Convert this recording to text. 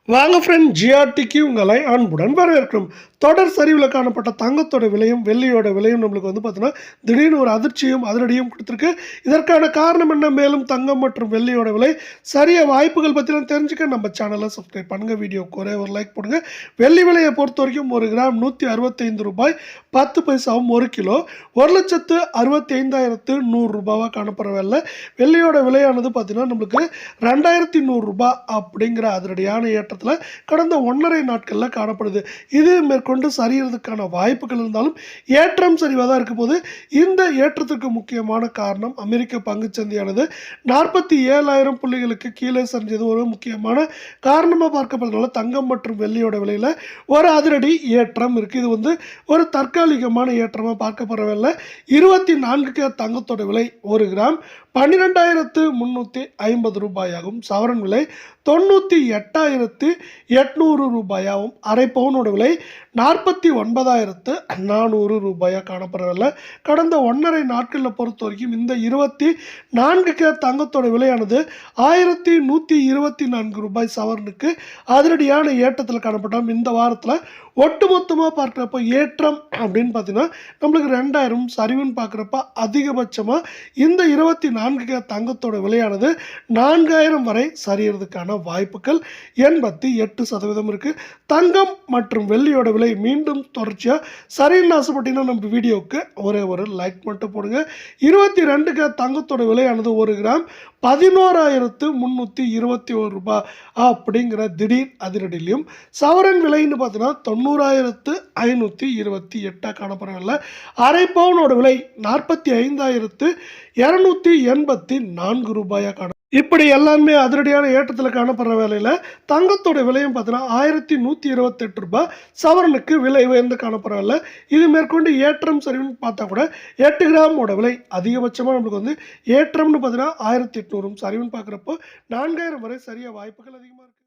வாங்க ஃப்ரெண்ட், ஜிஆர்டிக்கு உங்களை அன்புடன் வரவேற்கிறோம். தொடர் சரிவில் காணப்பட்ட தங்கத்தோட விலையும் வெள்ளியோட விலையும் நம்மளுக்கு பார்த்தீங்கன்னா திடீர்னு ஒரு அதிர்ச்சியும் அதிரடியும் கொடுத்துருக்கு. இதற்கான காரணம் என்ன, மேலும் தங்கம் மற்றும் வெள்ளியோட விலை சரிய வாய்ப்புகள் பற்றிலாம் தெரிஞ்சுக்க நம்ம சேனலை சப்ஸ்கிரைப் பண்ணுங்கள். வீடியோக்கு ஒரே ஒரு லைக் போடுங்க. வெள்ளி விலையை பொறுத்த வரைக்கும் 1 கிராம் 165 ரூபாய் 10 பைசாவும், 1 கிலோ 1,65,100 ரூபாவாக காணப்படுற வெள்ளை வெள்ளியோட விலையானது பார்த்தீங்கன்னா நம்மளுக்கு 2,100 ரூபாய் அப்படிங்கிற அதிரடியான ஏற்றத்தில் கடந்த 1.5 நாட்களில் காணப்படுது. இது மேற்கொண்டு சரியறதுக்கான வாய்ப்புகள் இருந்தாலும் ஏற்றம் சரிவாக தான் இருக்கும் போது இந்த ஏற்றத்துக்கு முக்கியமான காரணம் அமெரிக்க பங்குச்சந்தையானது 47,000 புள்ளிகளுக்கு கீழே சரிஞ்சது ஒரு முக்கியமான காரணமாக பார்க்கப்படுறதுனால தங்கம் மற்றும் வெள்ளியோட விலையில் ஒரு அதிரடி ஏற்றம் இருக்குது. இது ஒரு தற்காலிகமான ஏற்றமாக பார்க்கப்படுறவில்லை. 24 தங்கத்தோட விலை 1 கிராம் 12,350 ரூபாயாகும். சவரன் விலை 98,800 ரூபாயாகவும், அரை பவுனோட விலை 49,400 ரூபாயாக காணப்படுறதில்ல. கடந்த 1.5 நாட்களில் பொறுத்த வரைக்கும் இந்த 24 தங்கத்தோட விலையானது 1,124 ரூபாய் சவரனுக்கு அதிரடியான ஏற்றத்தில் காணப்பட்டோம். இந்த வாரத்தில் ஒட்டுமொத்தமாக பார்க்குறப்ப ஏற்றம் அப்படின்னு பார்த்தீங்கன்னா நம்மளுக்கு 2,000 சரிவுன்னு பார்க்குறப்ப அதிகபட்சமாக இந்த 24 தங்கத்தோட விலையானது 4,000 வரை சரியறதுக்கான வாய்ப்புகள் 88% இருக்குது. தங்கம் மற்றும் வெள்ளியோட விலை மீண்டும் தொடர்ச்சியாக சரின்னு ஆசைப்பட்டீங்கன்னா நம்ம வீடியோவுக்கு ஒரே ஒரு லைக் மட்டும் போடுங்க. 22 தங்கத்தோட விலையானது 1 கிராம் 11,321 ரூபாய் அப்படிங்கிற திடீர் அதிரடியிலையும், சவரன் விலைன்னு பார்த்தீங்கன்னா 90,528 காணப்படவில்லை. அரை பவுனோட விலை 45,284 ரூபாயாக காண. இப்படி எல்லாமே அதிரடியான ஏற்றத்தில் காணப்படுற வேலையில் தங்கத்தோட விலையும் பார்த்தீங்கன்னா 1,128 ரூபாய் சவரனுக்கு விலை உயர்ந்து காணப்படுறதில்ல. இது மேற்கொண்டு ஏற்றம் சரிவுன்னு பார்த்தா கூட 8 கிராமோட விலை அதிகபட்சமாக நம்மளுக்கு ஏற்றம்னு பார்த்தீங்கன்னா 1,800 சரிவுன்னு பார்க்குறப்போ 4,000 வரை சரிய வாய்ப்புகள் அதிகமாக இருக்குது.